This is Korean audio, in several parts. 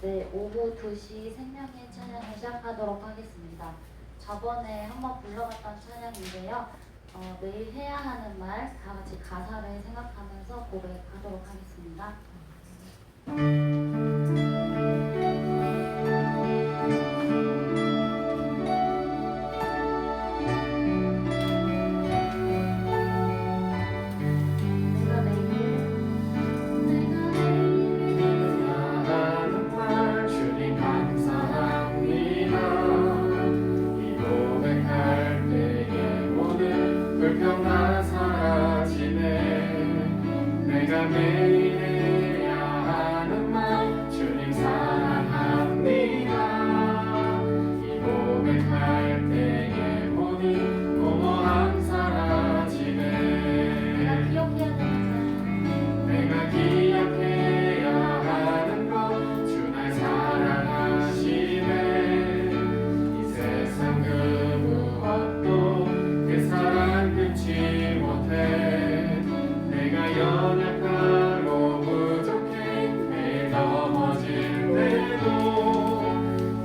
네, 오후 2시 생명의 찬양을 시작하도록 하겠습니다. 저번에 한번 불러봤던 찬양인데요. 매일 해야 하는 말 다 같이 가사를 생각하면서 고백하도록 하겠습니다. 불평만 사라지네. 내가 매일 해야 하는 말 주님 사랑합니다. 이 고백할 때에 모든 공허함 사라지네. 내가 기억해야 하는 것 주 날 사랑하시네. 이 세상 그 무엇도 그 사랑 끊지 못해. 내가 연약하고 부족해 매일 넘어질 때도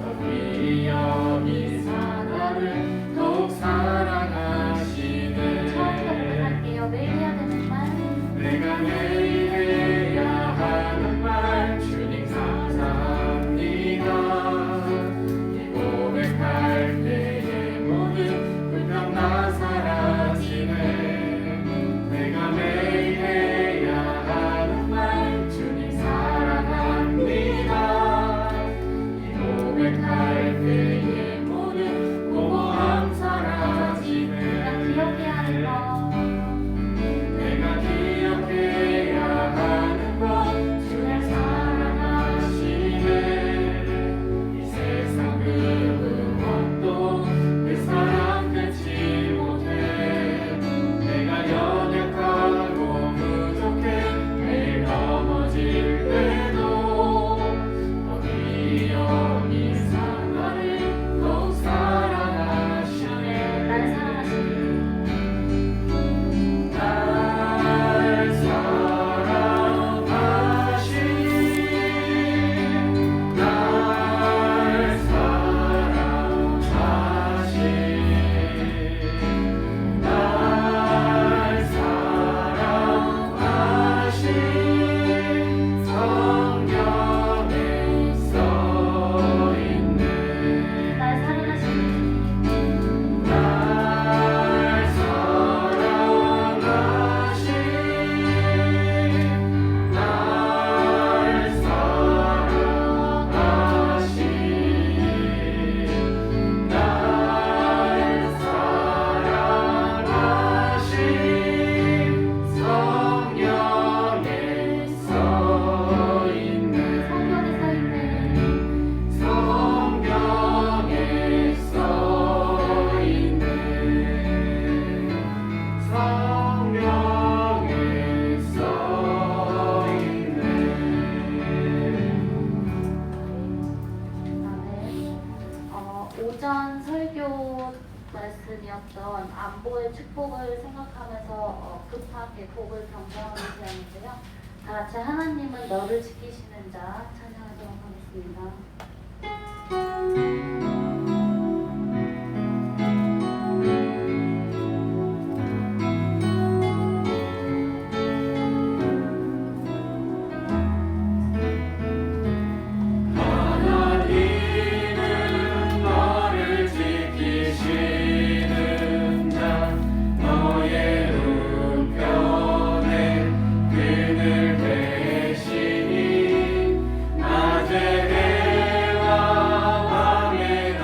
더 귀히 여기사 나를 더욱 사랑하시네. 처음부터 매일 해야 되는 말. 내가 매일 해야 하는 말 주님 감사합니다. 이 고백할 때에 모든 불평 다 사라지네. 내가 매일 해야 하는 말 주님 사랑합니다. 이 고백할 때에 모든 공허함 사라지네. 기억해야 하는 거. 내가 기억해야 하는 것 주님 사랑하시네. 이 세상 그 무엇도 그 사랑 끊지 못해. 내가 연약하고 부족해 매일 넘어질 때도 더 귀히 여기사 나를 더욱 사랑하시네. 날 사랑하시는 날 사랑하신 날 사랑하신 날 사랑하신 성경에 써있네. 날 사랑하시는 날 사랑하신 날 사랑하신 날 사랑하신 성경에 써있네. 성경에 써있는 성경에 써있네. 성경에 써있네. 오전 설교 말씀이었던 안보의 축복을 생각하면서 급하게 곡을 변경하는 제안인데요. 다 같이 하나님은 너를 지키시는 자 찬양하도록 하겠습니다. 하나님은 너를 지키시는 자. 너의 우편에 그늘 대시니 낮에 해와 밤에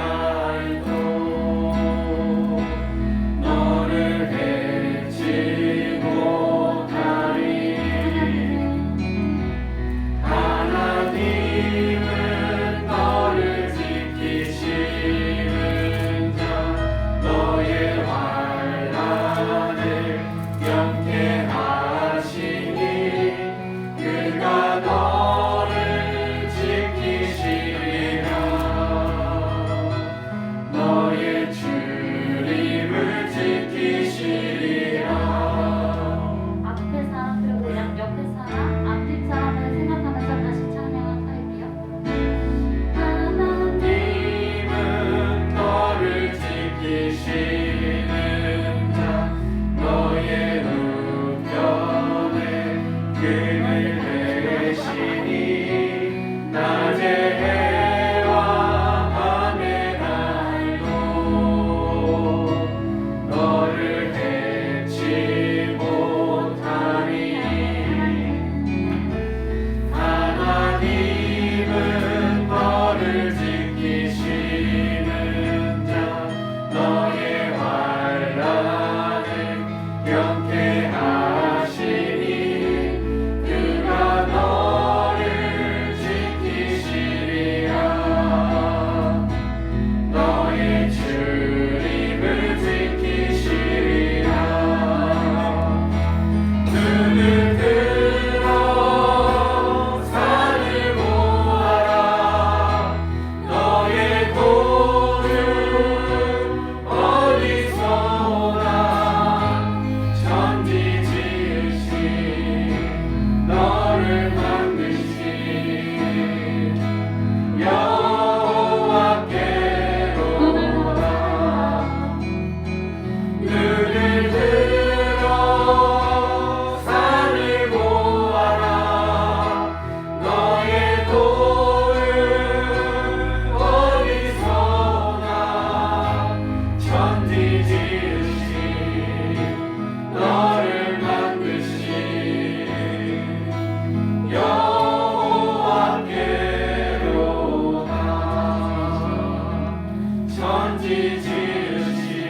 지으신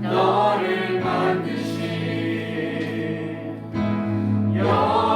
너를 만드신 여호와께로다.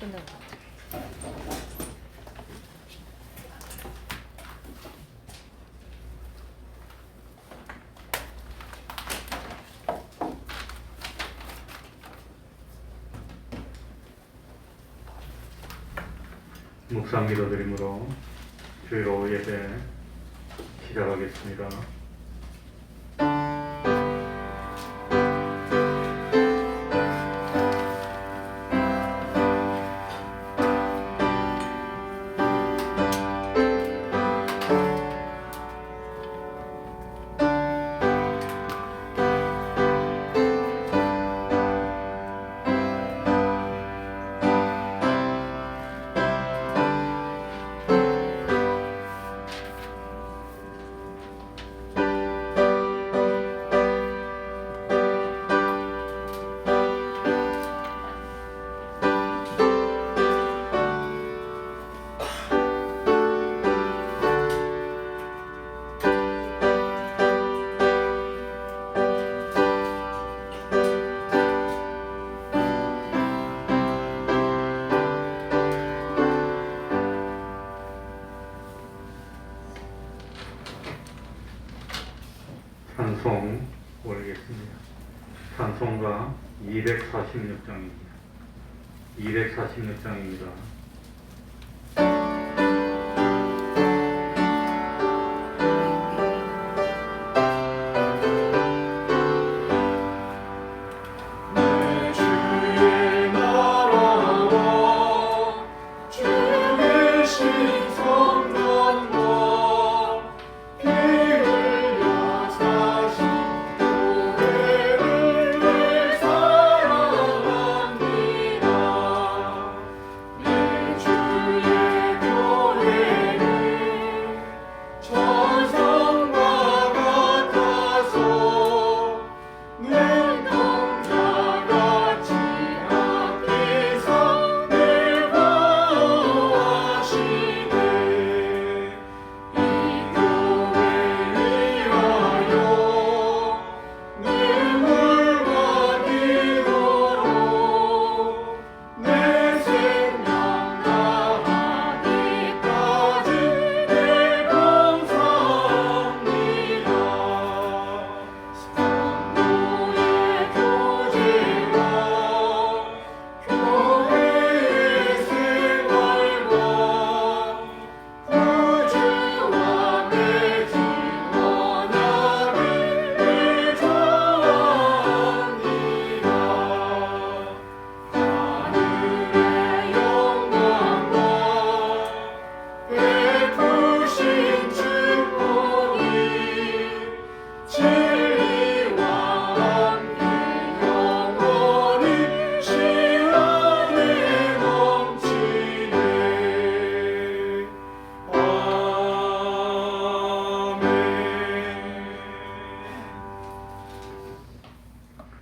끝난 것 같아. 묵상 기도드림으로 주일 오후 예배 시작하겠습니다. 찬송 올리겠습니다. 찬송가 246장입니다. 246장입니다.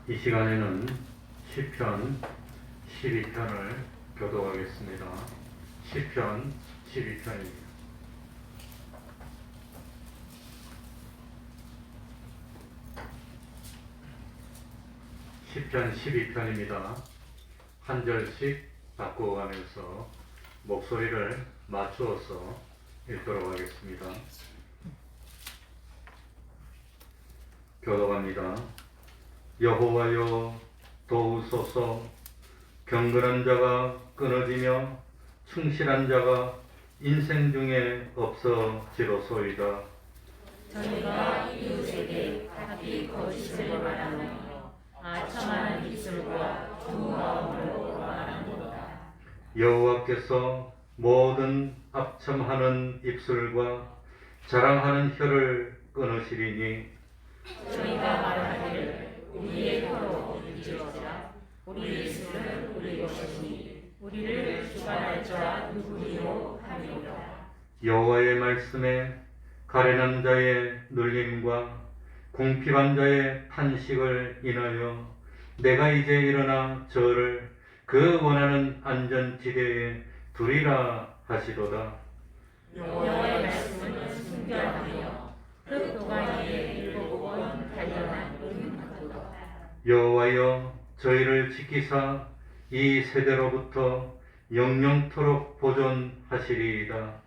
이 시간에는 시편 12편을 교독하겠습니다. 시편 12편입니다. 시편 12편입니다. 한 절씩 바꾸어가면서 목소리를 맞추어서 읽도록 하겠습니다. 교독합니다. 여호와여 도우소서. 경건한 자가 끊어지며 충실한 자가 인생 중에 없어지로소이다. 저희가 이웃에게 답이 거짓을 말하며 아첨하는 입술과 두 마음으로 말하노라. 여호와께서 모든 합첨하는 입술과 자랑하는 혀를 끊으시리니 저희가 말하기를 우리의 혀로 이지어자 우리 입술은 우리 것이니 우리를 주관할 자 누구리요 하리로다. 여호와의 말씀에 가련한 자의 눌림과 궁핍한 자의 탄식을 인하여 내가 이제 일어나 저를 그 원하는 안전지대에 두리라 하시도다. 여호와의 말씀은 순결하며 흙 도가니에 일곱 번 단련한 은하도다. 여호와여 저희를 지키사 이 세대로부터 영영토록 보존하시리이다.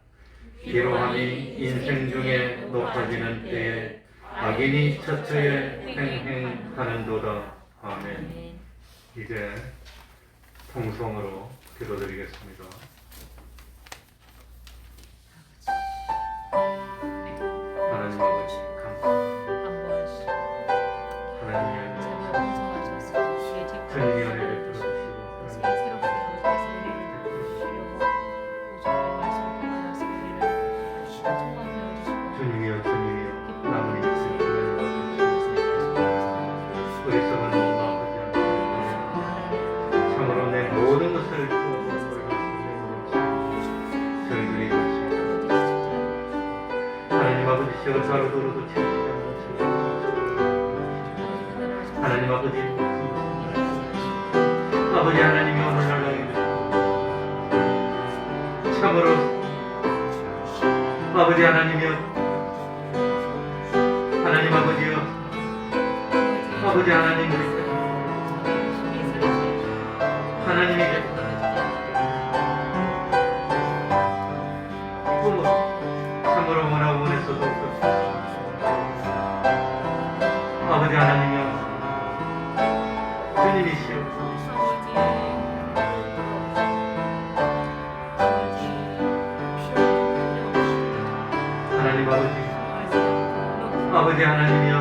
기로함이 인생 중에 높아지는 때에 악인이 처처에 횡행하는도다. 아멘. 이제 통성으로 기도드리겠습니다. 하나님 아버지 감사합니다. 하나님의 주님의 은혜를 들어주시고 주님이여 주님이여 남은 인생 어리석은 너무 아버지 하나님 참으로 내 모든 것을 주어서 저희들이 것입니다. 하나님 아버지 시어 자루도로도 치우시지 않는 하나님 아버지 하나님이 오늘날 참으로 아버지 하나님이여 하나님 아버지여 아버지 하나님 하나님이 참으로 원하고 원했어도 아버지 하나님이여 주님이시여 하나님 아버지 하나님이여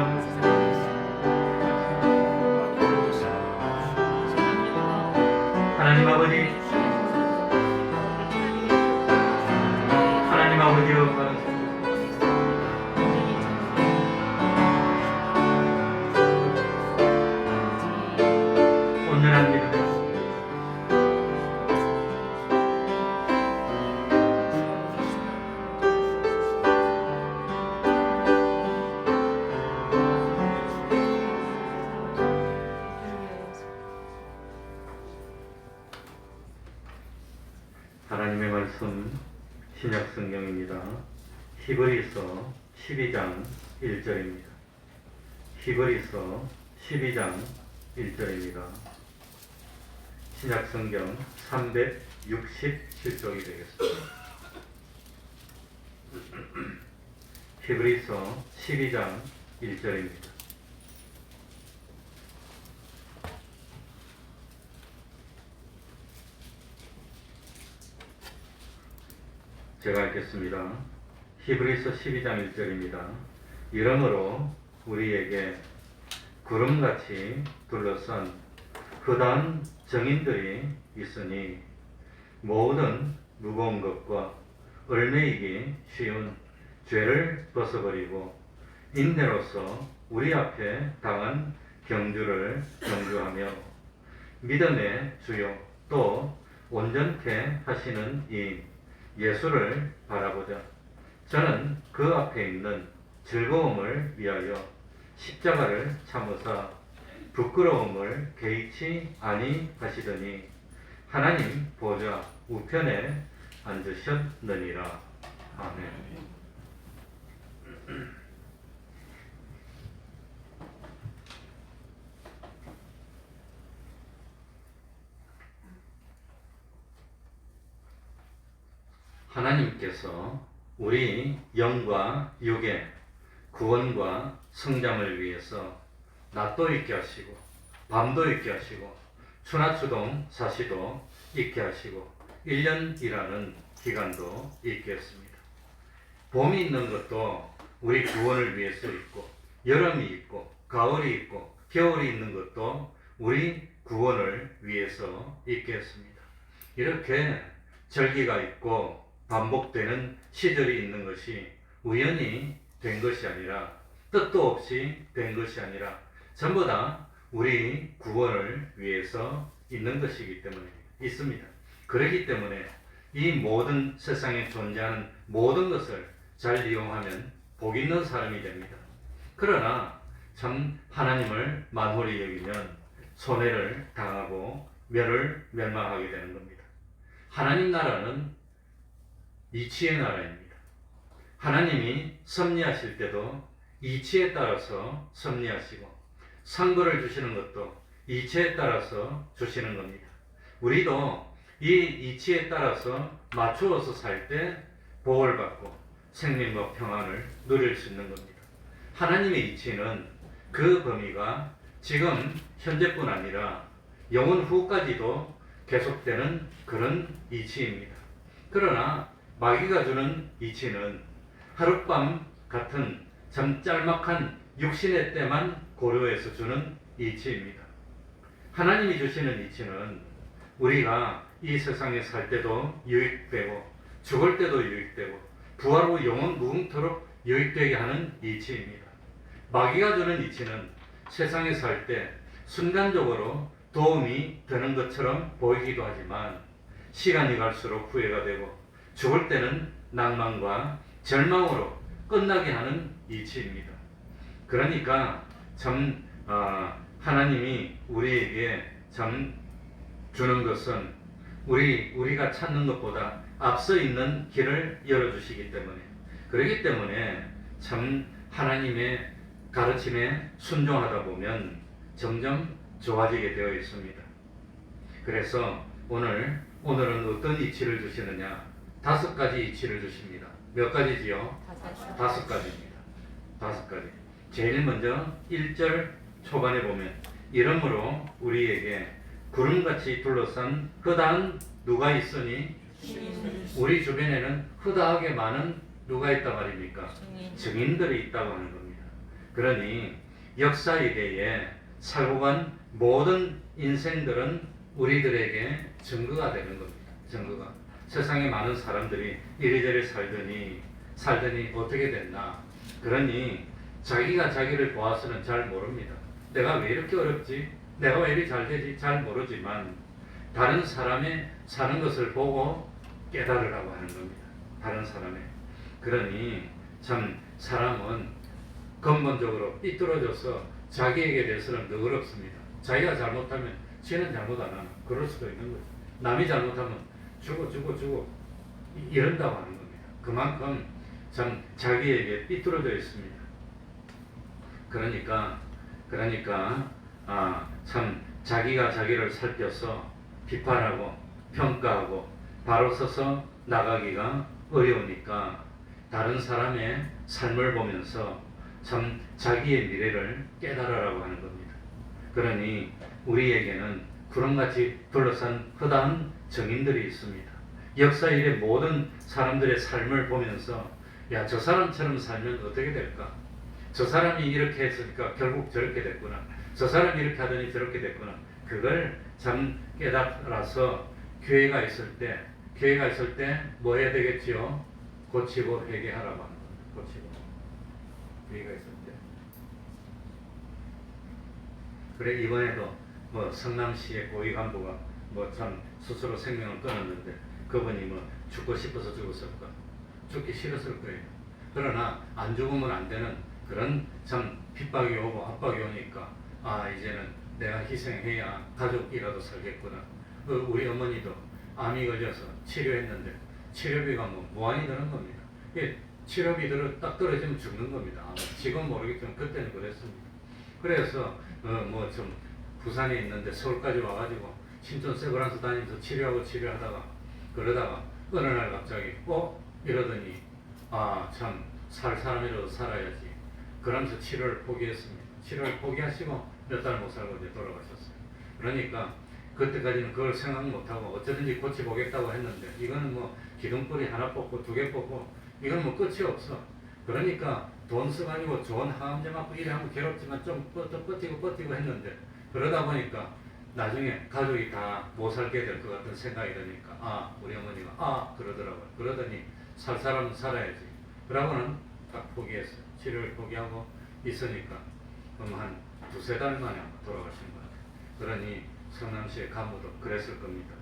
하나님 아버지 하나님 아버지여 온전합니다. 하나님의 말씀 신약 성경입니다. 히브리서 12장 1절입니다. 히브리서 12장 1절입니다. 신약 성경 367쪽이 되겠습니다. 히브리서 12장 1절입니다. 제가 읽겠습니다. 히브리서 12장 1절입니다. 이러므로 우리에게 구름같이 둘러싼 그다음 정인들이 있으니 모든 무거운 것과 얽매이기 쉬운 죄를 벗어버리고 인내로서 우리 앞에 당한 경주를 경주하며 믿음의 주요 또 온전케 하시는 이 예수를 바라보자. 저는 그 앞에 있는 즐거움을 위하여 십자가를 참으사 부끄러움을 개의치 아니하시더니 하나님 보좌 우편에 앉으셨느니라. 아멘. 하나님께서 우리 영과 육의 구원과 성장을 위해서 낮도 있게 하시고 밤도 있게 하시고 추나추동 사시도 있게 하시고 1년이라는 기간도 있게 했습니다. 봄이 있는 것도 우리 구원을 위해서 있고 여름이 있고 가을이 있고 겨울이 있는 것도 우리 구원을 위해서 있게 했습니다. 이렇게 절기가 있고 반복되는 시절이 있는 것이 우연히 된 것이 아니라 뜻도 없이 된 것이 아니라 전부 다 우리 구원을 위해서 있는 것이기 때문에 있습니다. 그렇기 때문에 이 모든 세상에 존재하는 모든 것을 잘 이용하면 복 있는 사람이 됩니다. 그러나 참 하나님을 만홀히 여기면 손해를 당하고 멸망하게 되는 겁니다. 하나님 나라는 이치의 나라입니다. 하나님이 섭리하실 때도 이치에 따라서 섭리하시고 상급을 주시는 것도 이치에 따라서 주시는 겁니다. 우리도 이 이치에 따라서 맞추어서 살 때 복을 받고 생명과 평안을 누릴 수 있는 겁니다. 하나님의 이치는 그 범위가 지금 현재뿐 아니라 영원 후까지도 계속되는 그런 이치입니다. 그러나 마귀가 주는 이치는 하룻밤 같은 참 짤막한 육신의 때만 고려해서 주는 이치입니다. 하나님이 주시는 이치는 우리가 이 세상에 살 때도 유익되고 죽을 때도 유익되고 부활 후 영원 무궁토록 유익되게 하는 이치입니다. 마귀가 주는 이치는 세상에 살 때 순간적으로 도움이 되는 것처럼 보이기도 하지만 시간이 갈수록 후회가 되고 죽을 때는 낭만과 절망으로 끝나게 하는 이치입니다. 그러니까 참 하나님이 우리에게 참 주는 것은 우리가 찾는 것보다 앞서 있는 길을 열어주시기 때문에, 그렇기 때문에 참 하나님의 가르침에 순종하다 보면 점점 좋아지게 되어 있습니다. 그래서 오늘은 어떤 이치를 주시느냐? 5가지 이치를 주십니다. 몇 가지지요? 5가지입니다. 5가지. 제일 먼저 1절 초반에 보면 이러므로 우리에게 구름같이 둘러싼 허다한 누가 있으니, 우리 주변에는 허다하게 많은 누가 있단 말입니까? 증인들이 있다고 하는 겁니다. 그러니 역사 이래에 살고 간 모든 인생들은 우리들에게 증거가 되는 겁니다. 증거가. 세상에 많은 사람들이 이리저리 살더니 어떻게 됐나? 그러니 자기가 자기를 보아서는 잘 모릅니다. 내가 왜 이렇게 어렵지? 내가 왜 이리 잘 되지? 잘 모르지만 다른 사람의 사는 것을 보고 깨달으라고 하는 겁니다. 다른 사람의. 그러니 참 사람은 근본적으로 삐뚤어져서 자기에게 대해서는 너그럽습니다. 자기가 잘못하면 지는 잘못 안 하나? 그럴 수도 있는 거죠. 남이 잘못하면 주고 이런다고 하는 겁니다. 그만큼 참 자기에게 삐뚤어져 있습니다. 그러니까 참 자기가 자기를 살펴서 비판하고 평가하고 바로 서서 나가기가 어려우니까 다른 사람의 삶을 보면서 참 자기의 미래를 깨달으라고 하는 겁니다. 그러니 우리에게는 구름같이 둘러싼 허다한 증인들이 있습니다. 역사 이래 모든 사람들의 삶을 보면서 야, 저 사람처럼 살면 어떻게 될까? 저 사람이 이렇게 했으니까 결국 저렇게 됐구나. 저 사람이 이렇게 하더니 저렇게 됐구나. 그걸 참 깨달아서 기회가 있을 때 뭐 해야 되겠지요? 고치고 회개하라고 하는 겁니다. 고치고 기회가 있을 때. 그래 이번에도 뭐 성남시의 고위 간부가 뭐 참 스스로 생명을 끊었는데 그분이 뭐 죽고 싶어서 죽었을까? 죽기 싫었을 거예요. 그러나 안 죽으면 안 되는 그런 참 핍박이 오고 압박이 오니까 이제는 내가 희생해야 가족이라도 살겠구나. 우리 어머니도 암이 걸려서 치료했는데 치료비가 뭐 무한히 드는 겁니다. 치료비 딱 떨어지면 죽는 겁니다. 지금 모르겠지만 그때는 그랬습니다. 그래서 뭐 좀 부산에 있는데 서울까지 와가지고 신촌 세브란스 다니면서 치료하다가 그러다가 어느 날 갑자기 이러더니 참 살 사람이라도 살아야지. 그러면서 치료를 포기했습니다. 치료를 포기하시고 몇 달 못 살고 이제 돌아가셨어요. 그러니까 그때까지는 그걸 생각 못하고 어쩌든지 고쳐보겠다고 했는데 이거는 뭐 기둥뿌리 하나 뽑고 2개 뽑고 이건 뭐 끝이 없어. 그러니까 돈 써가지고 좋은 항암제 맞고 이래 하면 괴롭지만 좀 버티고 했는데 그러다 보니까 나중에 가족이 다 못 살게 될 것 같은 생각이 드니까 우리 어머니가 그러더라고요. 그러더니 살 사람은 살아야지. 그러고는 딱 포기했어요. 치료를 포기하고 있으니까 한 2-3달 만에 돌아가신 것 같아요. 그러니 성남시의 간부도 그랬을 겁니다.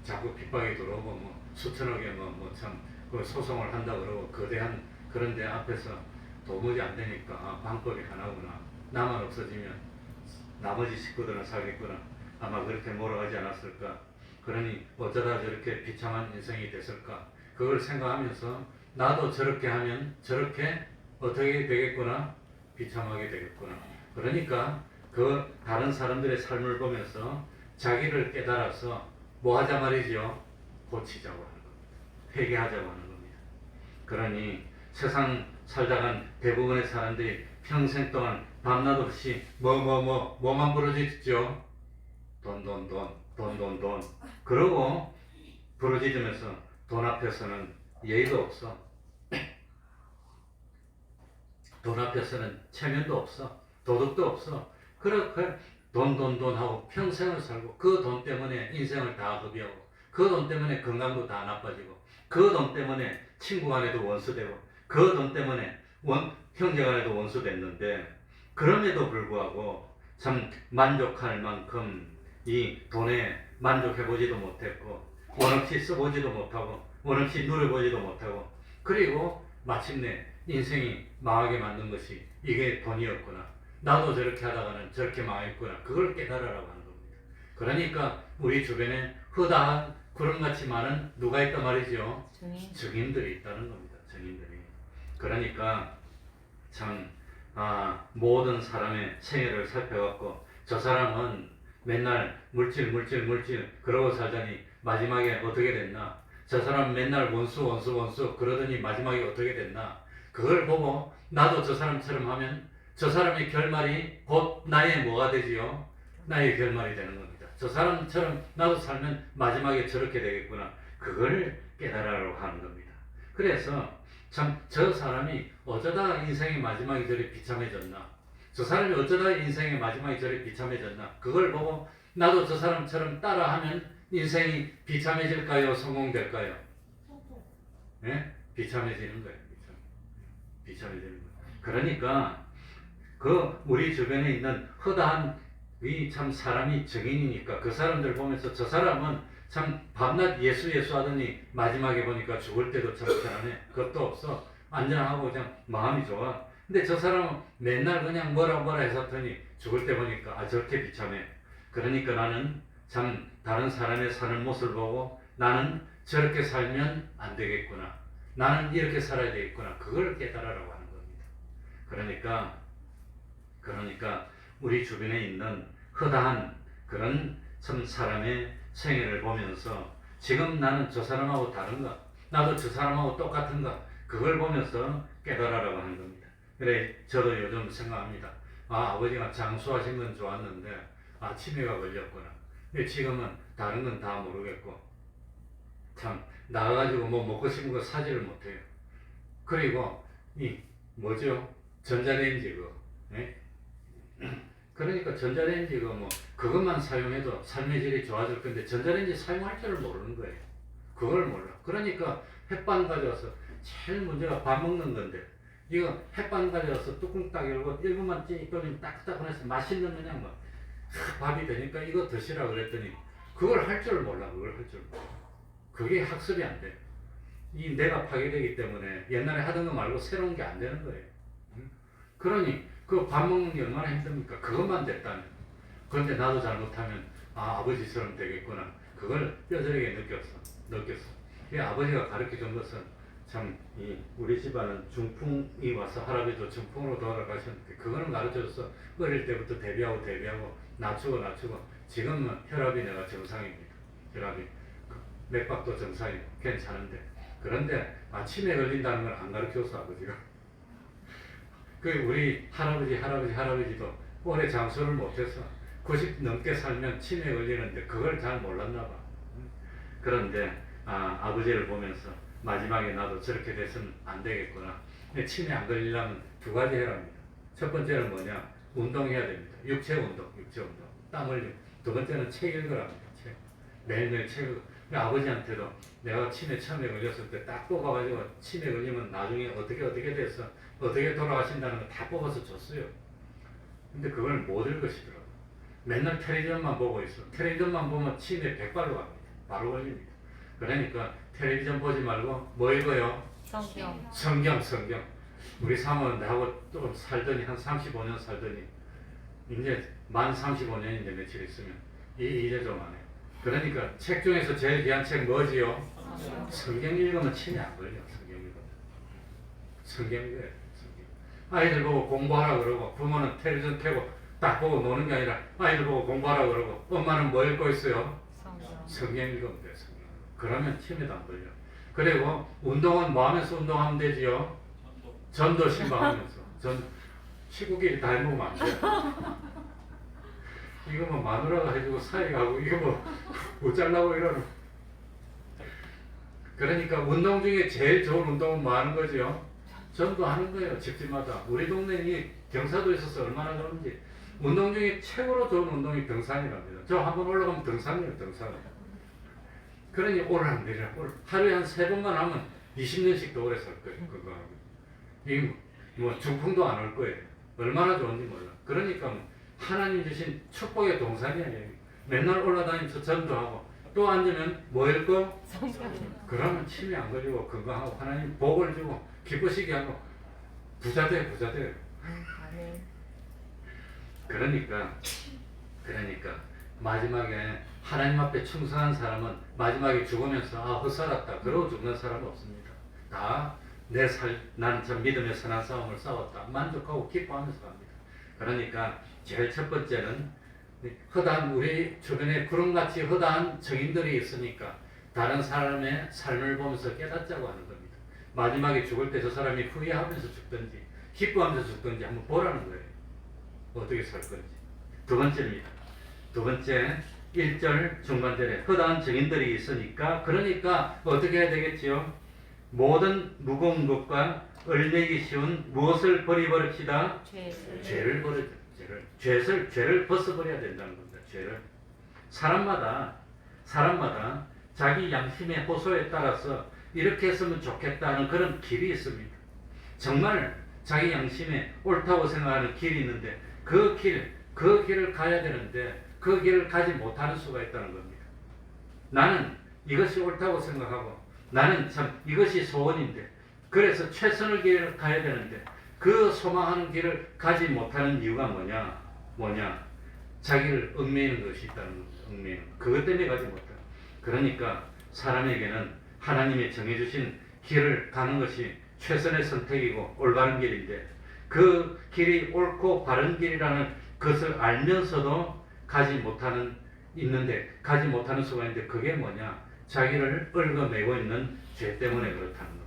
자꾸 핍박이 들어오고 뭐 수천억에 참 그 소송을 한다 그러고 거대한 그런 데 앞에서 도무지 안 되니까 방법이 하나구나. 나만 없어지면 나머지 식구들은 살겠구나. 아마 그렇게 몰아가지 않았을까. 그러니 어쩌다 저렇게 비참한 인생이 됐을까. 그걸 생각하면서 나도 저렇게 하면 저렇게 어떻게 되겠구나. 비참하게 되겠구나. 그러니까 그 다른 사람들의 삶을 보면서 자기를 깨달아서 뭐 하자 말이죠? 고치자고 하는 겁니다. 회개하자고 하는 겁니다. 그러니 세상 살다간 대부분의 사람들이 평생 동안 밤낮 없이 뭐만 부르짖죠? 돈. 그러고 부르짖으면서 돈 앞에서는 예의도 없어. 돈 앞에서는 체면도 없어. 도덕도 없어. 그렇게 돈 하고 평생을 살고 그 돈 때문에 인생을 다 허비하고 그 돈 때문에 건강도 다 나빠지고 그 돈 때문에 친구 간에도 원수되고 그 돈 때문에 형제 간에도 원수됐는데 그럼에도 불구하고 참 만족할 만큼 이 돈에 만족해보지도 못했고 원없이 써보지도 못하고 원없이 누려보지도 못하고 그리고 마침내 인생이 망하게 만든 것이 이게 돈이었구나. 나도 저렇게 하다가는 저렇게 망했구나. 그걸 깨달으라고 하는 겁니다. 그러니까 우리 주변에 허다한 구름같이 많은 누가 있단 말이죠? 증인들이 있다는 겁니다. 증인들이. 그러니까 참 모든 사람의 생애를 살펴갖고 저 사람은 맨날 물질 그러고 살더니 마지막에 어떻게 됐나? 저 사람 맨날 원수 그러더니 마지막에 어떻게 됐나? 그걸 보고 나도 저 사람처럼 하면 저 사람의 결말이 곧 나의 뭐가 되지요? 나의 결말이 되는 겁니다. 저 사람처럼 나도 살면 마지막에 저렇게 되겠구나. 그걸 깨달으라고 하는 겁니다. 그래서 참 저 사람이 어쩌다 인생의 마지막이 저리 비참해졌나? 저 사람이 어쩌다 인생의 마지막이 저리 비참해졌나? 그걸 보고 나도 저 사람처럼 따라하면 인생이 비참해질까요? 성공될까요? 네? 비참해지는 거예요. 비참해지는 거예요. 그러니까 그 우리 주변에 있는 허다한 이 참 사람이 증인이니까 그 사람들 보면서 저 사람은 참 밤낮 예수 하더니 마지막에 보니까 죽을 때도 참 편안해. 그것도 없어. 안전하고 그냥 마음이 좋아. 근데 저 사람은 맨날 그냥 뭐라 해서더니 죽을 때 보니까 저렇게 비참해. 그러니까 나는 참 다른 사람의 사는 모습을 보고 나는 저렇게 살면 안 되겠구나. 나는 이렇게 살아야 되겠구나. 그걸 깨달으라고 하는 겁니다. 그러니까 우리 주변에 있는 허다한 그런 참 사람의 생애를 보면서 지금 나는 저 사람하고 다른가? 나도 저 사람하고 똑같은가? 그걸 보면서 깨달으라고 하는 겁니다. 그래 저도 요즘 생각합니다. 아버지가 장수하신 건 좋았는데 치매가 걸렸구나. 근데 지금은 다른 건 다 모르겠고 참 나가가지고 뭐 먹고 싶은 거 사지를 못해요. 그리고 이 뭐죠? 전자레인지 그거. 예? 그러니까 전자레인지 그것만 사용해도 삶의 질이 좋아질 건데 전자레인지 사용할 줄을 모르는 거예요. 그걸 몰라. 그러니까 햇반 가져와서 제일 문제가 밥 먹는 건데 이거 햇반 가져와서 뚜껑 딱 열고 1분만 찌 끓이면 따끈따끈해서 맛있는 그냥 밥이 되니까 이거 드시라 그랬더니 그걸 할 줄 몰라. 그게 학습이 안 돼. 이 뇌가 파괴되기 때문에 옛날에 하던 거 말고 새로운 게 안 되는 거예요. 그러니 그 밥 먹는 게 얼마나 힘듭니까? 그것만 됐다면. 그런데 나도 잘못하면 아버지처럼 되겠구나. 그걸 뼈저리게 느꼈어. 이 아버지가 가르쳐준 것은 참 우리 집안은 중풍이 와서 할아버지도 중풍으로 돌아가셨는데 그거는 가르쳐줘서 어릴 때부터 대비하고 낮추고 지금은 혈압이 내가 정상입니다. 혈압이 맥박도 정상이고 괜찮은데 그런데 치매 걸린다는 걸 안 가르쳐줬어 아버지가. 그 우리 할아버지도 오래 장수를 못해서 90 넘게 살면 치매 걸리는데 그걸 잘 몰랐나 봐. 그런데 아버지를 보면서 마지막에 나도 저렇게 돼서는 안 되겠구나. 근데 치매 안 걸리려면 2가지 해랍니다. 첫 번째는 뭐냐? 운동해야 됩니다. 육체 운동. 땀 흘리고. 2번째는 책 읽으랍니다. 매일매일 책 읽고. 아버지한테도 내가 치매 처음에 걸렸을 때 딱 뽑아가지고 치매 걸리면 나중에 어떻게 돼서 어떻게 돌아가신다는 거 다 뽑아서 줬어요. 근데 그걸 못 읽으시더라고요. 맨날 텔레비전만 보고 있어. 텔레비전만 보면 치매 100발로 갑니다. 바로 걸립니다. 그러니까 텔레비전 보지 말고 뭐 읽어요? 성경. 우리 사모는 나하고 좀 살더니 한 35년 살더니 이제 만 35년인데 며칠 있으면 이제 좀 안 해요. 그러니까 책 중에서 제일 귀한 책 뭐지요? 성경 읽으면 치매 안 걸려. 성경 읽어요. 아이들 보고 공부하라 그러고 부모는 텔레비전 켜고 딱 보고 노는 게 아니라 아이들 보고 공부하라 그러고 엄마는 뭐 읽고 있어요? 성경 읽으면 돼. 성경. 그러면 치매도 안 걸려. 그리고 운동은 뭐 하면서 운동하면 되지요? 전도 신방하면서. 시국끼리 다 해먹으면 안 돼. 이거 뭐 마누라가 해주고 사이가하고 이거 뭐 잘라고 이러는. 그러니까 운동 중에 제일 좋은 운동은 뭐 하는 거지요? 전도하는 거예요. 집집마다. 우리 동네에 경사도에 있어서 얼마나 좋은지. 운동 중에 최고로 좋은 운동이 등산이랍니다. 저 한번 올라가면 등산이에요. 등산. 그러니 오르락 내리락 하루에 한 3번만 하면 20년씩도 오래 살 거예요. 그거 하고. 이 뭐 중풍도 안 올 거예요. 얼마나 좋은지 몰라. 그러니까 하나님 주신 축복의 동산이에요. 맨날 올라다니면서 전도하고 또 앉으면 뭐 읽고? 그러면 치매 안 걸리고 건강하고 하나님 복을 주고 기쁘시게 하고 부자 돼. 그러니까 마지막에 하나님 앞에 충성한 사람은 마지막에 죽으면서 헛살았다 그러고 죽는 사람은 없습니다. 다 나는 참 믿음의 선한 싸움을 싸웠다 만족하고 기뻐하면서 갑니다. 그러니까 제일 첫 번째는 허다한 우리 주변에 구름같이 허다한 정인들이 있으니까 다른 사람의 삶을 보면서 깨닫자고 하는 겁니다. 마지막에 죽을 때 저 사람이 후회하면서 죽든지 기뻐하면서 죽든지 한번 보라는 거예요. 어떻게 살 건지. 두 번째입니다. 두 번째 1절 중반절에 허다한 증인들이 있으니까 그러니까 어떻게 해야 되겠지요? 모든 무거운 것과 얼매기 쉬운 무엇을 버리버립시다? 죄를 버리자. 죄를 벗어버려야 된다는 겁니다. 죄를. 사람마다 자기 양심의 호소에 따라서 이렇게 했으면 좋겠다는 그런 길이 있습니다. 정말 자기 양심에 옳다고 생각하는 길이 있는데 그 길을 가야 되는데 그 길을 가지 못하는 수가 있다는 겁니다. 나는 이것이 옳다고 생각하고 나는 참 이것이 소원인데 그래서 최선의 길을 가야 되는데 그 소망하는 길을 가지 못하는 이유가 뭐냐? 자기를 얽매이는 것이 있다는 겁니다. 얽매이는. 그것 때문에 가지 못한다. 그러니까 사람에게는 하나님이 정해주신 길을 가는 것이 최선의 선택이고 올바른 길인데 그 길이 옳고 바른 길이라는 것을 알면서도 가지 못하는 수가 있는데 그게 뭐냐? 자기를 얽어매고 있는 죄 때문에 그렇다는 겁니다.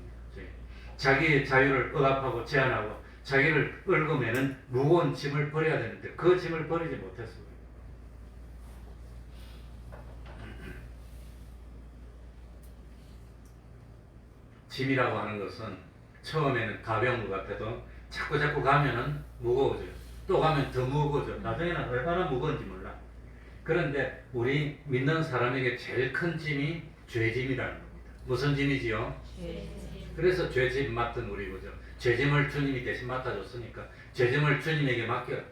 자기의 자유를 억압하고 제한하고 자기를 얽어매는 무거운 짐을 버려야 되는데 그 짐을 버리지 못했습니다. 짐이라고 하는 것은 처음에는 가벼운 것 같아도 자꾸 가면은 무거워져요. 또 가면 더 무거워져요. 나중에는 얼마나 무거운지 몰라. 그런데 우리 믿는 사람에게 제일 큰 짐이 죄짐이라는 겁니다. 무슨 짐이지요? 그래서 죄짐 맡은 우리 거죠. 죄짐을 주님이 대신 맡아줬으니까 죄짐을 주님에게 맡기면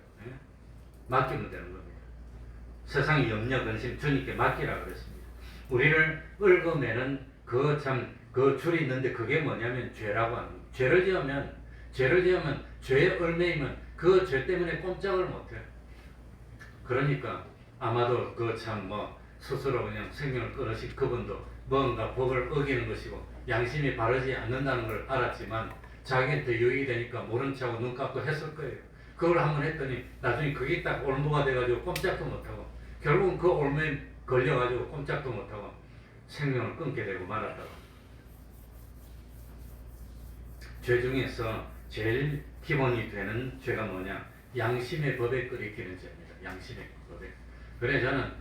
되는 겁니다. 세상의 염려, 근심 주님께 맡기라 그랬습니다. 우리를 얽어매는 그 줄이 있는데 그게 뭐냐면 죄라고 하는 겁니다. 죄를 지으면 죄에 얽매이면 그 죄 때문에 꼼짝을 못해요. 그러니까 아마도 스스로 그냥 생명을 끊으신 그분도 뭔가 법을 어기는 것이고 양심이 바르지 않는다는 걸 알았지만 자기한테 유익이 되니까 모른 척하고 눈 감고 했을 거예요. 그걸 한번 했더니 나중에 그게 딱 올무가 돼가지고 꼼짝도 못하고 결국은 그 올무에 걸려가지고 꼼짝도 못하고 생명을 끊게 되고 말았다고. 죄 중에서 제일 기본이 되는 죄가 뭐냐? 양심의 법에 끓이기는 죄입니다. 양심의 법에. 그래 저는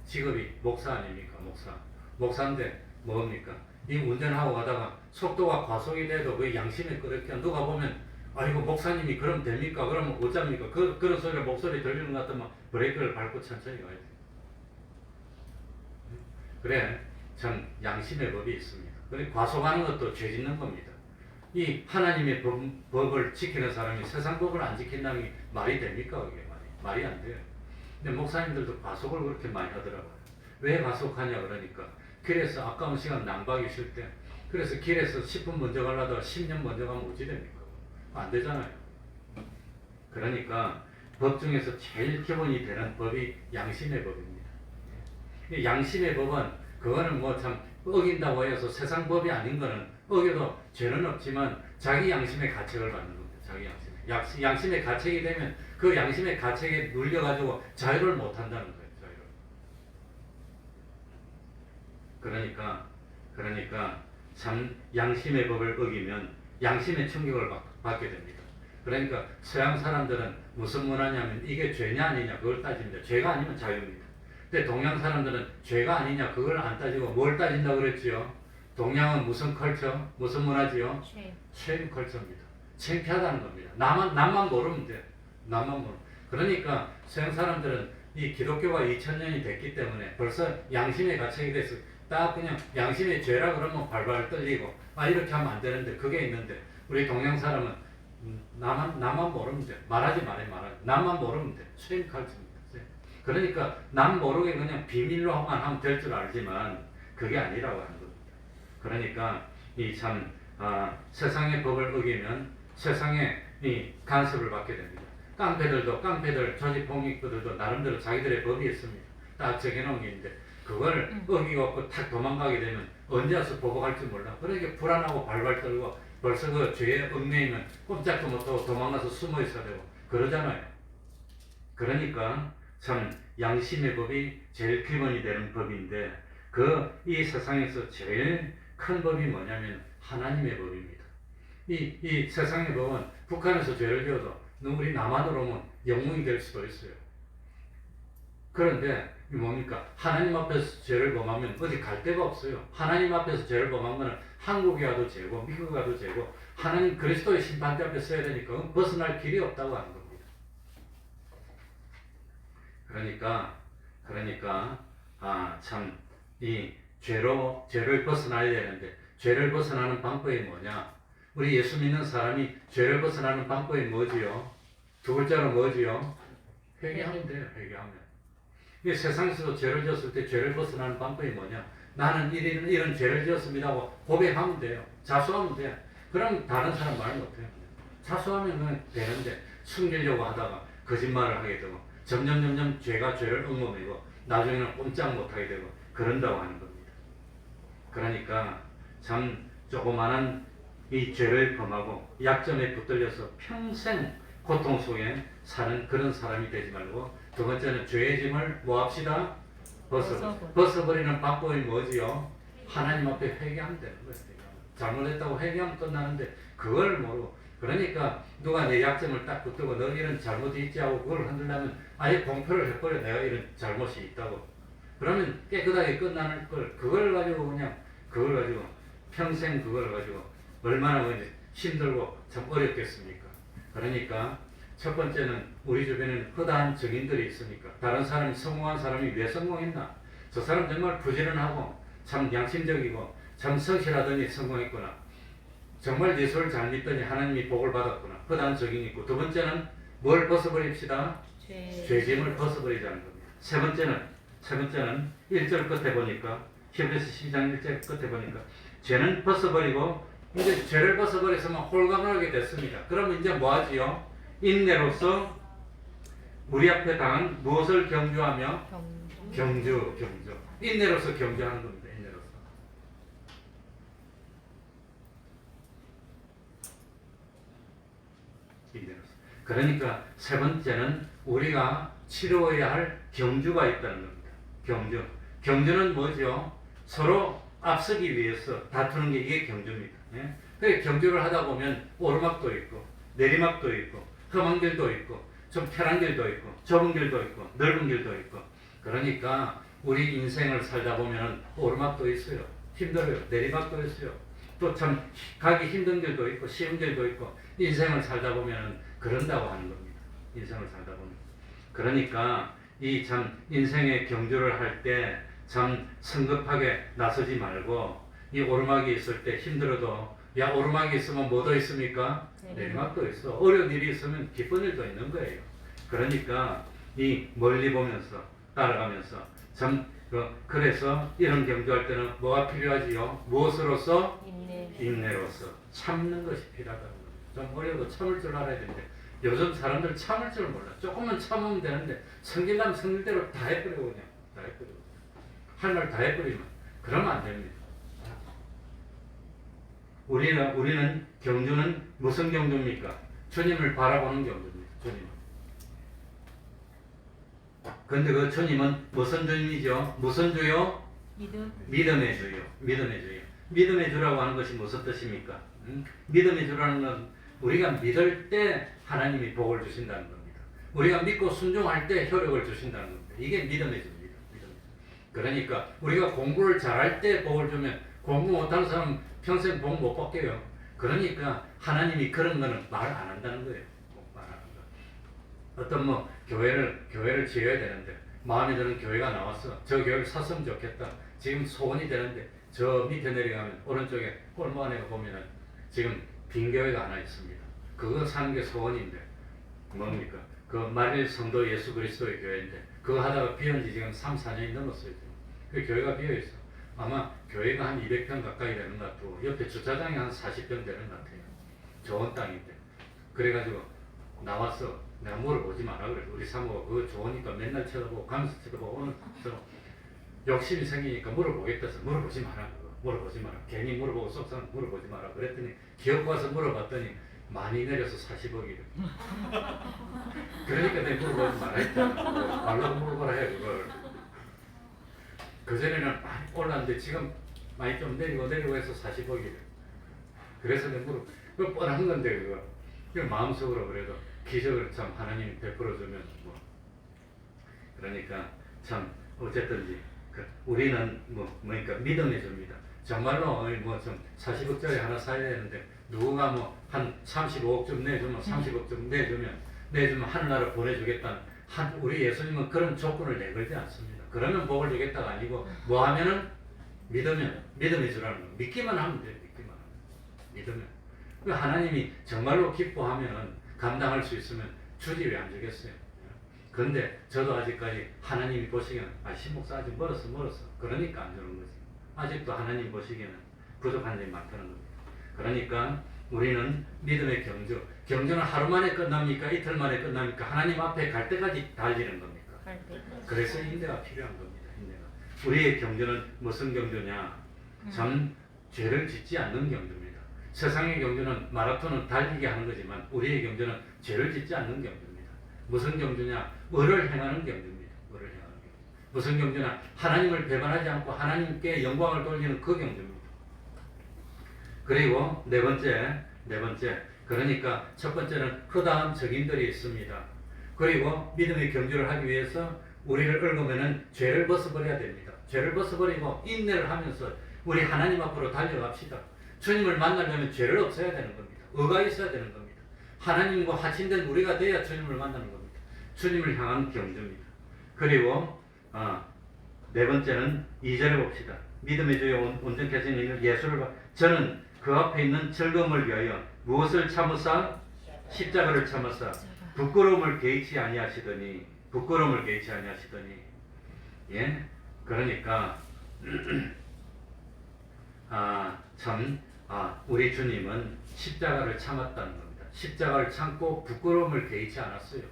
직업이 목사 아닙니까? 목사인데 뭡니까? 이 운전하고 가다가 속도가 과속이 돼도 그 양심에 끓이게 누가 보면 이거 목사님이 그럼 됩니까? 그러면 어쩝니까? 그런 소리가 목소리 들리는 것 같으면 브레이크를 밟고 천천히 가야 돼. 그래 참 양심의 법이 있습니다. 그래 과속하는 것도 죄 짓는 겁니다. 이 하나님의 법을 지키는 사람이 세상 법을 안 지킨다는 게 말이 됩니까? 그게 말이 안 돼요. 근데 목사님들도 과속을 그렇게 많이 하더라고요. 왜 과속하냐 그러니까 길에서 아까운 시간 낭비하기 싫을 때 그래서 길에서 10분 먼저 가려다가 10년 먼저 가면 어찌 됩니까? 안 되잖아요. 그러니까 법 중에서 제일 기본이 되는 법이 양심의 법입니다. 양심의 법은 그거는 어긴다고 해서 세상 법이 아닌 거는 어겨도 죄는 없지만 자기 양심의 가책을 받는 겁니다. 자기 양심의 가책이 되면 그 양심의 가책에 눌려가지고 자유를 못 한다는 거예요. 그러니까 참 양심의 법을 어기면 양심의 충격을 받게 됩니다. 그러니까 서양 사람들은 무슨 문화냐면 이게 죄냐 아니냐 그걸 따집니다. 죄가 아니면 자유입니다. 근데 동양 사람들은 죄가 아니냐 그걸 안 따지고 뭘 따진다고 그랬지요? 동양은 무슨 컬처? 무슨 문화지요? 쉐임 컬처입니다. 창피하다는 겁니다. 남만 모르면 돼요. 남만 모르면. 그러니까 서양 사람들은 이 기독교가 2000년이 됐기 때문에 벌써 양심의 가책이 됐어. 딱 그냥 양심의 죄라 그러면 발발 떨리고 이렇게 하면 안 되는데 그게 있는데 우리 동양 사람은 나만 모르면 돼. 말하지. 나만 모르면 돼. 쉐임 컬처입니다. 그러니까 남 모르게 그냥 비밀로만 하면 될 줄 알지만 그게 아니라고 하는 겁니다. 그러니까 이 참 세상의 법을 어기면 세상에 이 간섭을 받게 됩니다. 깡패들 조직폭력들도 나름대로 자기들의 법이 있습니다. 딱 정해놓은 게 있는데 그걸 어기고 탁 도망가게 되면 언제 와서 보복할지 몰라. 그러니까 불안하고 발발 떨고 벌써 그 죄에 얽매이면 꼼짝도 못하고 도망가서 숨어 있어야 되고 그러잖아요. 그러니까 참 양심의 법이 제일 기본이 되는 법인데 이 세상에서 제일 큰 법이 뭐냐면 하나님의 법입니다. 이 세상의 법은 북한에서 죄를 지어도 우리 남한으로 오면 영웅이 될 수도 있어요. 그런데 이 뭡니까? 하나님 앞에서 죄를 범하면 어디 갈 데가 없어요. 하나님 앞에서 죄를 범한 거는 한국에 가도 죄고 미국에 가도 죄고 하나님 그리스도의 심판대 앞에 서야 되니까 벗어날 길이 없다고 하는 겁니다. 그러니까 참 이 죄를 벗어나야 되는데 죄를 벗어나는 방법이 뭐냐? 우리 예수 믿는 사람이 죄를 벗어나는 방법이 뭐지요? 두 글자로 뭐지요? 회개하면 돼요. 회개하면. 이 세상에서도 죄를 지었을 때 죄를 벗어나는 방법이 뭐냐? 나는 이런 죄를 지었습니다 하고 고백하면 돼요. 자수하면 돼요. 그럼 다른 사람 말 못해요. 자수하면 되는데 숨기려고 하다가 거짓말을 하게 되고 점점 죄가 죄를 엉거매고 나중에는 꼼짝 못하게 되고 그런다고 하는 겁니다. 그러니까 참 조그마한 이 죄를 범하고 약점에 붙들려서 평생 고통 속에 사는 그런 사람이 되지 말고 두 번째는 죄의 짐을 뭐 합시다? 벗어버리는 방법이 뭐지요? 하나님 앞에 회개하면 되는 거예요. 잘못했다고 회개하면 끝나는데 그걸 모르고 그러니까 누가 내 약점을 딱 붙들고 너 이런 잘못이 있지 하고 그걸 흔들려면 아예 공표를 해버려. 내가 이런 잘못이 있다고. 그러면 깨끗하게 끝나는 걸 그걸 가지고 평생 그걸 가지고 얼마나 힘들고 참 어렵겠습니까? 그러니까 첫 번째는 우리 주변에는 허다한 증인들이 있으니까 다른 사람이 성공한 사람이 왜 성공했나? 저 사람 정말 부지런하고 참 양심적이고 참 성실하더니 성공했구나. 정말 예수를 잘 믿더니 하나님이 복을 받았구나. 허다한 증인이 있고 두 번째는 뭘 벗어버립시다? 죄짐을 벗어버리자는 겁니다. 세 번째는 1절 끝에 보니까 히브리서 12장 1절 끝에 보니까 죄는 벗어버리고 이제 죄를 벗어버렸으면 홀가분하게 됐습니다. 그러면 이제 뭐 하지요? 인내로서 우리 앞에 당한 무엇을 경주하며? 경주. 인내로서 경주하는 겁니다. 인내로서. 그러니까 세 번째는 우리가 치료해야 할 경주가 있다는 겁니다. 경주는 뭐죠? 서로 앞서기 위해서 다투는 게 이게 경주입니다. 예? 그래 경주를 하다 보면 오르막도 있고 내리막도 있고 험한 길도 있고 좀 편한 길도 있고 좁은 길도 있고 넓은 길도 있고 그러니까 우리 인생을 살다 보면 오르막도 있어요. 힘들어요. 내리막도 있어요. 또 참 가기 힘든 길도 있고 쉬운 길도 있고 인생을 살다 보면 그런다고 하는 겁니다. 인생을 살다 보면. 그러니까 이 참 인생의 경주를 할 때 참 성급하게 나서지 말고 이 오르막이 있을 때 힘들어도 야 오르막이 있으면 뭐도 있습니까? 내리막도 있어. 어려운 일이 있으면 기쁜 일도 있는 거예요. 그러니까 이 멀리 보면서 따라가면서 참 그래서 이런 경주할 때는 뭐가 필요하지요? 무엇으로서? 인내로서 참는 것이 필요하다는 겁니다. 좀 어려도 참을 줄 알아야 되는데 요즘 사람들 참을 줄 몰라. 조금만 참으면 되는데 성질나면 성질대로 다 해버리고 그냥 다 해버리고 할 말 다 해버리면 그러면 안 됩니다. 우리는 경주는 무슨 경주입니까? 주님을 바라보는 경주입니다. 주님. 근데 그 주님은 무슨 주님이죠? 무슨 주요? 믿음의 주요. 믿음의 주요. 믿음의 주라고 하는 것이 무슨 뜻입니까? 믿음의 주라는 건 우리가 믿을 때 하나님이 복을 주신다는 겁니다. 우리가 믿고 순종할 때 효력을 주신다는 겁니다. 이게 믿음의 주입니다. 믿음의 주. 그러니까 우리가 공부를 잘할 때 복을 주면 공부 못하는 사람은 평생 복 못 받게요. 그러니까 하나님이 그런 거는 말 안 한다는 거예요. 말 안 한다. 어떤 뭐 교회를 지어야 되는데 마음에 드는 교회가 나왔어. 저 교회를 샀으면 좋겠다. 지금 소원이 되는데 저 밑에 내려가면 오른쪽에 골목 안에 보면은 지금 빈 교회가 하나 있습니다. 그거 사는 게 소원인데 뭡니까? 그 만일 성도 예수 그리스도의 교회인데 그거 하다가 비온 지 지금 3, 4년이 넘었어요. 지금. 그 교회가 비어 있어. 아마 교회가 한 200평 가까이 되는 것 같고 옆에 주차장이 한 40평 되는 것 같아요. 좋은 땅인데. 그래가지고 나왔어. 내가 물어보지 마라 그래. 우리 사모가 그거 좋으니까 맨날 쳐다보고 가면서 쳐다보고 오늘 욕심이 생기니까 물어보겠다 해서 물어보지 마라. 그거. 물어보지 마라. 괜히 물어보고 속상 물어보지 마라. 그랬더니 기업 와서 물어봤더니 많이 내려서 40억이래. 그러니까 내가 물어보지 마라 했잖아. 말로 물어보라 해 그걸. 그전에는 많이 올랐는데 지금 많이 좀 내리고 해서 40억이래. 그래서 내가 그거 뻔한 건데 그거. 마음속으로 그래도 기적을 참 하나님이 베풀어주면 뭐. 그러니까 참 어쨌든지 우리는 뭐니까 믿음의 주입니다. 정말로 뭐 좀 40억짜리 하나 사야 되는데 누군가 뭐 한 35억쯤 내주면 30억쯤 내주면 하늘나라 보내주겠다는 우리 예수님은 그런 조건을 내걸지 않습니다. 그러면 복을 주겠다가 아니고 뭐 하면은 믿음의 주라는 거. 믿기만 하면 돼요. 믿기만 하면. 믿으면. 하나님이 정말로 기뻐하면은 감당할 수 있으면 주지 왜 안 주겠어요? 그런데 저도 아직까지 하나님이 보시기에는 신목사 아직 멀었어. 그러니까 안 주는 거지. 아직도 하나님 보시기에는 부족한 점이 많다는 겁니다. 그러니까 우리는 믿음의 경주는 하루 만에 끝납니까? 이틀 만에 끝납니까? 하나님 앞에 갈 때까지 달리는 겁니까? 그래서 인내가 필요한 겁니다. 인내가. 우리의 경주는 무슨 경주냐? 전 죄를 짓지 않는 경주입니다. 세상의 경주는 마라톤은 달리게 하는 거지만 우리의 경주는 죄를 짓지 않는 경주입니다. 무슨 경주냐? 의를 행하는 경주입니다. 의를 행하는 경주. 무슨 경주냐? 하나님을 배반하지 않고 하나님께 영광을 돌리는 그 경주입니다. 그리고 네 번째 그러니까 첫 번째는 허다한 적인들이 있습니다. 그리고 믿음의 경주를 하기 위해서 우리를 얽으면은 죄를 벗어버려야 됩니다. 죄를 벗어버리고 인내를 하면서 우리 하나님 앞으로 달려갑시다. 주님을 만나려면 죄를 없애야 되는 겁니다. 의가 있어야 되는 겁니다. 하나님과 하친된 우리가 돼야 주님을 만나는 겁니다. 주님을 향한 경주입니다. 그리고 네 번째는 2절에 봅시다. 믿음의 주에 온전케 하신 이는 예수를 저는 그 앞에 있는 즐거움을 위하여 무엇을 참으사? 십자가를 참으사 부끄러움을 개의치 아니하시더니 예? 그러니까 우리 주님은 십자가를 참았다는 겁니다. 십자가를 참고 부끄러움을 개의치 않았어요.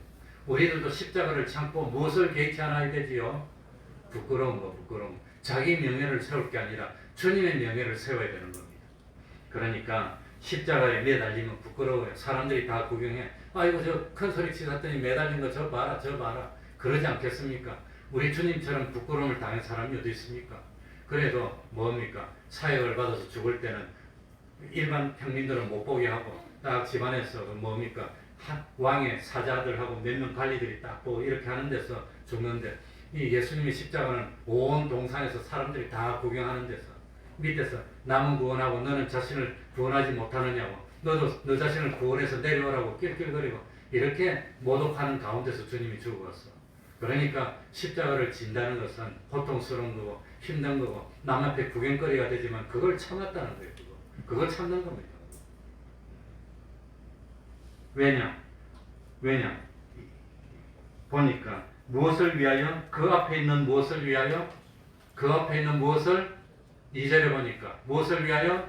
우리들도 십자가를 참고 무엇을 개의치 않아야 되지요? 부끄러움. 자기 명예를 세울 게 아니라 주님의 명예를 세워야 되는 겁니다. 그러니까 십자가에 매달리면 부끄러워요. 사람들이 다 구경해. 아이고 저 큰 소리 치셨더니 매달린 거 저 봐라. 그러지 않겠습니까? 우리 주님처럼 부끄러움을 당한 사람이 어디 있습니까? 그래도 뭡니까? 사역을 받아서 죽을 때는 일반 평민들은 못 보게 하고 딱 집안에서 뭡니까? 왕의 사자들하고 몇 명 관리들이 딱 보고 이렇게 하는 데서 죽는데 이 예수님의 십자가는 온 동산에서 사람들이 다 구경하는 데서 밑에서 남은 구원하고 너는 자신을 구원하지 못하느냐고 너도 너 자신을 구원해서 내려오라고 낄낄거리고 이렇게 모독하는 가운데서 주님이 죽어갔어. 그러니까 십자가를 진다는 것은 고통스러운 거고 힘든 거고 남 앞에 구경거리가 되지만 그걸 참았다는 거예요. 그걸 참는 겁니다. 왜냐? 보니까 무엇을 위하여? 그 앞에 있는 무엇을 위하여? 2절에 보니까 무엇을 위하여?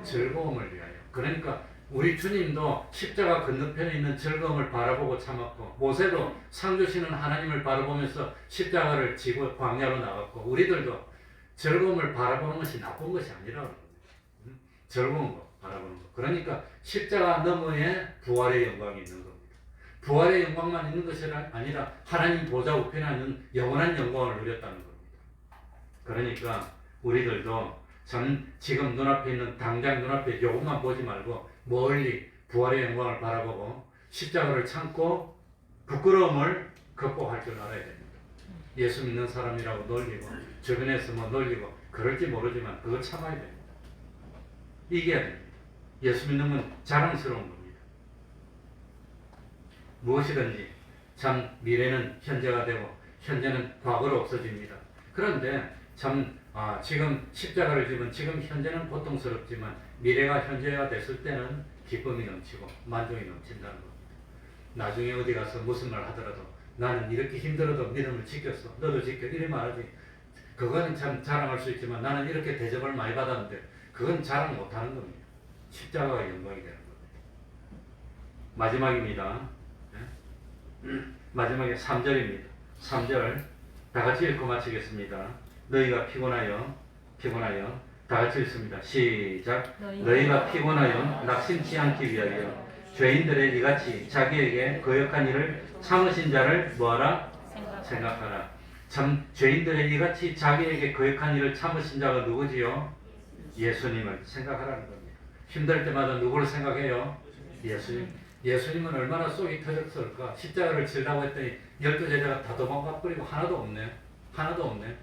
즐거움을 위하여. 그러니까 우리 주님도 십자가 건너편에 있는 즐거움을 바라보고 참았고 모세도 상 주시는 하나님을 바라보면서 십자가를 지고 광야로 나갔고 우리들도 즐거움을 바라보는 것이 나쁜 것이 아니라는 겁니다. 즐거운 거 바라보는 거. 그러니까 십자가 너머에 부활의 영광이 있는 겁니다. 부활의 영광만 있는 것이 아니라 하나님 보좌 우편에 있는 영원한 영광을 누렸다는 겁니다. 그러니까 우리들도 전 지금 눈앞에 있는 당장 눈앞에 요것만 보지 말고 멀리 부활의 영광을 바라보고 십자가를 참고 부끄러움을 극복할 줄 알아야 됩니다. 예수 믿는 사람이라고 놀리고 주변에서 뭐 놀리고 그럴지 모르지만 그걸 참아야 됩니다. 이겨야 됩니다. 예수 믿는 건 자랑스러운 겁니다. 무엇이든지 참 미래는 현재가 되고 현재는 과거로 없어집니다. 그런데 참 지금 십자가를 지면 지금 현재는 고통스럽지만 미래가 현재가 됐을 때는 기쁨이 넘치고 만족이 넘친다는 겁니다. 나중에 어디 가서 무슨 말 하더라도 나는 이렇게 힘들어도 믿음을 지켰어. 너도 지켜. 이래 말하지. 그거는 참 자랑할 수 있지만 나는 이렇게 대접을 많이 받았는데 그건 자랑 못하는 겁니다. 십자가가 영광이 되는 겁니다. 마지막입니다. 마지막에 3절입니다. 3절 다 같이 읽고 마치겠습니다. 너희가 피곤하여 다 같이 읽습니다. 시작. 너희가 피곤하여 낙심치 않기 위하여 죄인들의 이같이 자기에게 거역한 일을 참으신 자를 뭐하라? 생각하라. 참 죄인들의 이같이 자기에게 거역한 일을 참으신 자가 누구지요? 예수님을 생각하라는 겁니다. 힘들 때마다 누구를 생각해요? 예수님. 예수님은 얼마나 속이 터졌을까? 십자가를 지려고 했더니 12제자가 다 도망가 버리고 하나도 없네.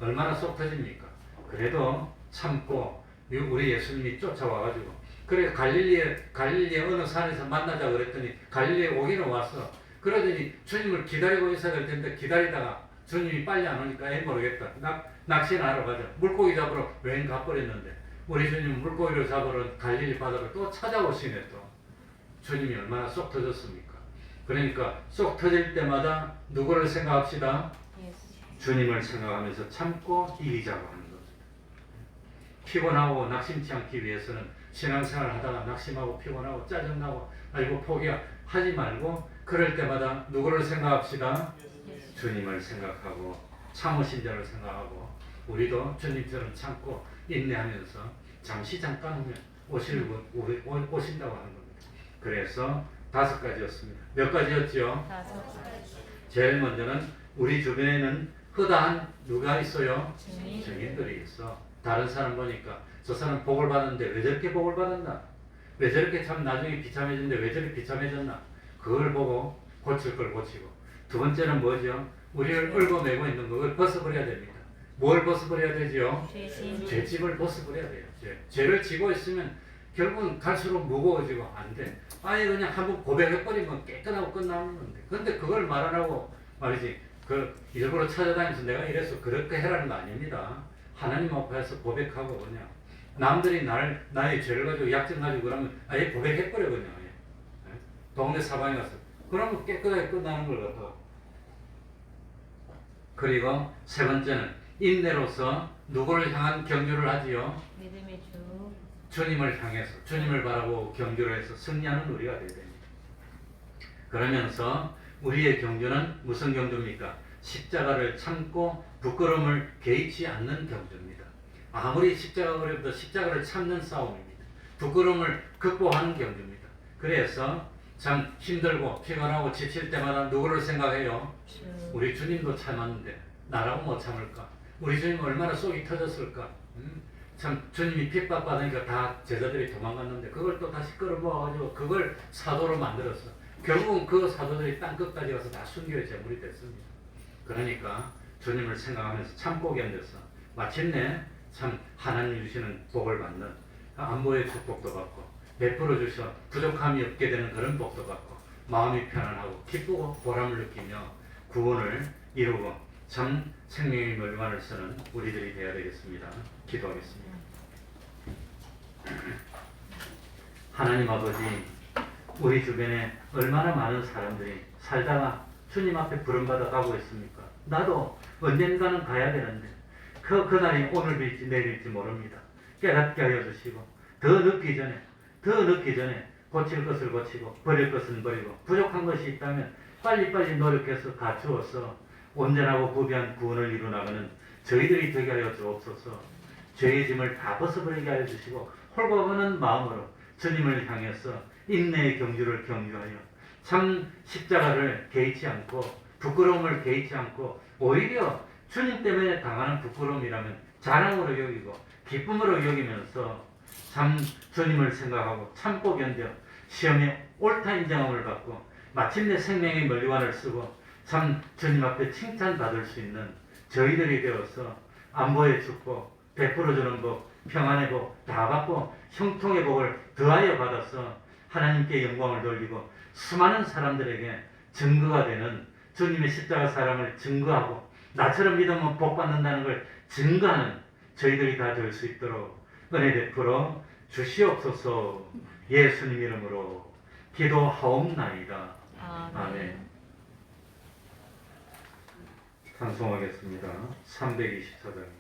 얼마나 속 터집니까? 그래도 참고 우리 예수님이 쫓아와가지고 그래 갈릴리의 어느 산에서 만나자 그랬더니 갈릴리에 오기는 왔어. 그러더니 주님을 기다리고 있어야 될 텐데 기다리다가 주님이 빨리 안 오니까 모르겠다. 낚시나 하러 가자. 물고기 잡으러 여행 가버렸는데 우리 주님 물고기를 잡으러 갈릴리 바다로 또 찾아오시네 또. 주님이 얼마나 속 터졌습니까? 그러니까 속 터질 때마다 누구를 생각합시다? 주님을 생각하면서 참고 이기자고 하는 겁니다. 피곤하고 낙심치 않기 위해서는 신앙생활 하다가 낙심하고 피곤하고 짜증나고 아이고 포기야 하지 말고 그럴 때마다 누구를 생각합시다? 주님을 생각하고 참으신 자를 생각하고 우리도 주님처럼 참고 인내하면서 잠깐 후면 오신다고 하는 겁니다. 그래서 5가지였습니다. 몇 가지였죠? 5가지. 제일 먼저는 우리 주변에는 허다한 누가 있어요? 증인들이 있어. 다른 사람 보니까 저 사람 복을 받았는데 왜 저렇게 복을 받았나? 왜 저렇게 참 나중에 비참해졌는데 왜 저렇게 비참해졌나? 그걸 보고 고칠 걸 고치고. 두 번째는 뭐죠? 우리를 얽어매고 있는 그걸 벗어버려야 됩니다. 뭘 벗어버려야 되죠? 죄짐을 벗어버려야 돼요. 죄를 지고 있으면 결국은 갈수록 무거워지고 안 돼. 아예 그냥 한번 고백해버리면 깨끗하고 끝나는 건데. 근데 그걸 말 안 하고 말이지. 일부러 찾아다니면서 내가 이래서 그렇게 해라는 거 아닙니다. 하나님 앞에서 고백하고 그냥. 남들이 나의 죄를 가지고 약점 가지고 그러면 아예 고백해버려 그냥. 동네 사방에 가서. 그러면 깨끗하게 끝나는 걸 같아. 그리고 세 번째는 인내로서 누구를 향한 경주를 하지요? 믿음의 주. 주님을 향해서 주님을 바라고 경주를 해서 승리하는 우리가 되어야 됩니다. 그러면서 우리의 경주는 무슨 경주입니까? 십자가를 참고 부끄러움을 개의치 않는 경주입니다. 아무리 십자가가 어려워도 십자가를 참는 싸움입니다. 부끄러움을 극복하는 경주입니다. 그래서 참 힘들고 피곤하고 지칠 때마다 누구를 생각해요? 우리 주님도 참았는데 나라고 못 참을까? 우리 주님 얼마나 속이 터졌을까? 참 주님이 핍박받으니까 다 제자들이 도망갔는데 그걸 또 다시 끌어모아가지고 그걸 사도로 만들었어. 결국은 그 사도들이 땅 끝까지 가서 다 순교의 제물이 됐습니다. 그러니까 주님을 생각하면서 참고 견뎌서 마침내 참 하나님 주시는 복을 받는 안보의 축복도 받고 베풀어 주셔 부족함이 없게 되는 그런 복도 받고 마음이 편안하고 기쁘고 보람을 느끼며 구원을 이루고 참 생명의 멸관을 쓰는 우리들이 되어야 되겠습니다. 기도하겠습니다. 하나님 아버지, 우리 주변에 얼마나 많은 사람들이 살다가 주님 앞에 부름받아 가고 있습니까? 나도 언젠가는 가야 되는데 그날이 오늘일지 내일일지 모릅니다. 깨닫게 하여 주시고 더 늦기 전에 고칠 것을 고치고 버릴 것은 버리고 부족한 것이 있다면 빨리빨리 노력해서 갖추어서 온전하고 구비한 구원을 이루나가는 저희들이 되게 하여 주옵소서. 죄의 짐을 다 벗어버리게 하여 주시고 홀가분한 마음으로 주님을 향해서 인내의 경주를 경주하여 참 십자가를 개의치 않고 부끄러움을 개의치 않고 오히려 주님 때문에 당하는 부끄러움이라면 자랑으로 여기고 기쁨으로 여기면서 참 주님을 생각하고 참고 견뎌 시험에 옳다 인정함을 받고 마침내 생명의 면류관을 쓰고 참 주님 앞에 칭찬받을 수 있는 저희들이 되어서 안보의 축복, 베풀어주는 복, 평안의 복 다 받고 형통의 복을 더하여 받아서 하나님께 영광을 돌리고 수많은 사람들에게 증거가 되는 주님의 십자가 사랑을 증거하고 나처럼 믿으면 복 받는다는 걸 증거하는 저희들이 다 될 수 있도록 은혜 베풀어 주시옵소서. 예수님 이름으로 기도하옵나이다. 아멘. 찬송하겠습니다. 324장입니다.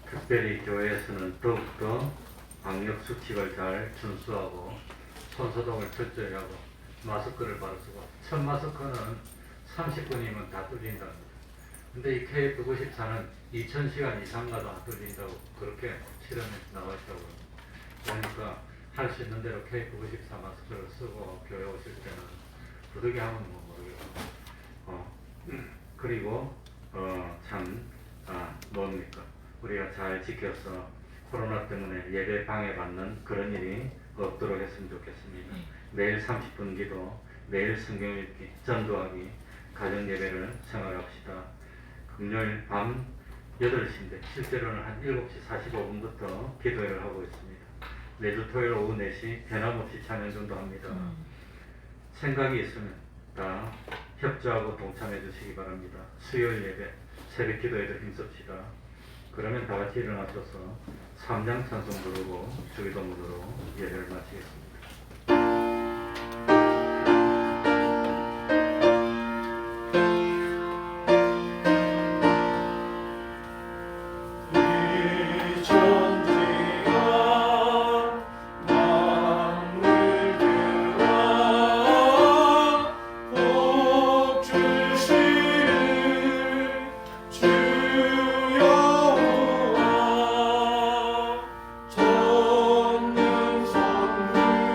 특별히 교회에서는 더욱더 방역 수칙을 잘 준수하고 손소독을 철저히 하고 마스크를 바로 쓰고 첫 마스크는 30분이면 다 뚫린답니다. 근데 이 KF94는 2000시간 이상 가도 안 뚫린다고 그렇게 실험에 나와 있다고 합니다. 그러니까 할 수 있는 대로 KF94 마스크를 쓰고 교회 오실 때는 부득이 하면 뭐 모르겠고 그리고 뭡니까? 우리가 잘 지켜서 코로나 때문에 예배 방해받는 그런 일이 없도록 했으면 좋겠습니다. 매일 30분 기도, 매일 성경 읽기, 전도하기, 가정 예배를 생활합시다. 금요일 밤 8시인데 실제로는 한 7시 45분부터 기도회를 하고 있습니다. 매주 토요일 오후 4시 변함없이 찬양전도 합니다. 생각이 있으면 다 협조하고 동참해 주시기 바랍니다. 수요일 예배, 새벽 기도에도 힘씁시다. 그러면 다 같이 일어나셔서 3장 찬송 부르고 주기도문으로 예배를 마치겠습니다. 전능선물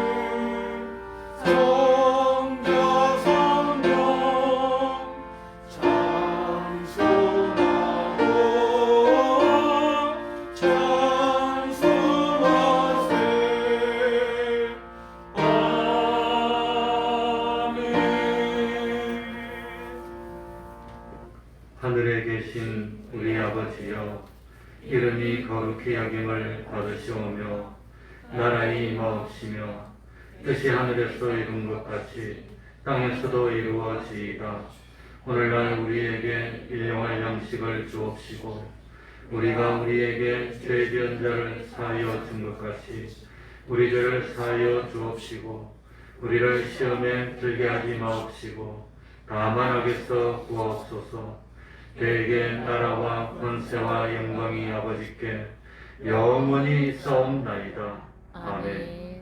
이루어지여 이름이 거룩히 여김을 받으시오며 나라의 임하옵시며 뜻이 하늘에서 이룬 것 같이 땅에서도 이루어지이다. 오늘날 우리에게 일용할 양식을 주옵시고 우리가 우리에게 죄 지은 자를 사하여 준 것 같이 우리 죄를 사하여 주옵시고 우리를 시험에 들게 하지 마옵시고 다만 악에서 구하옵소서. 대개 나라와 권세와 영광이 아버지께 영원히 있사옵나이다. 아멘.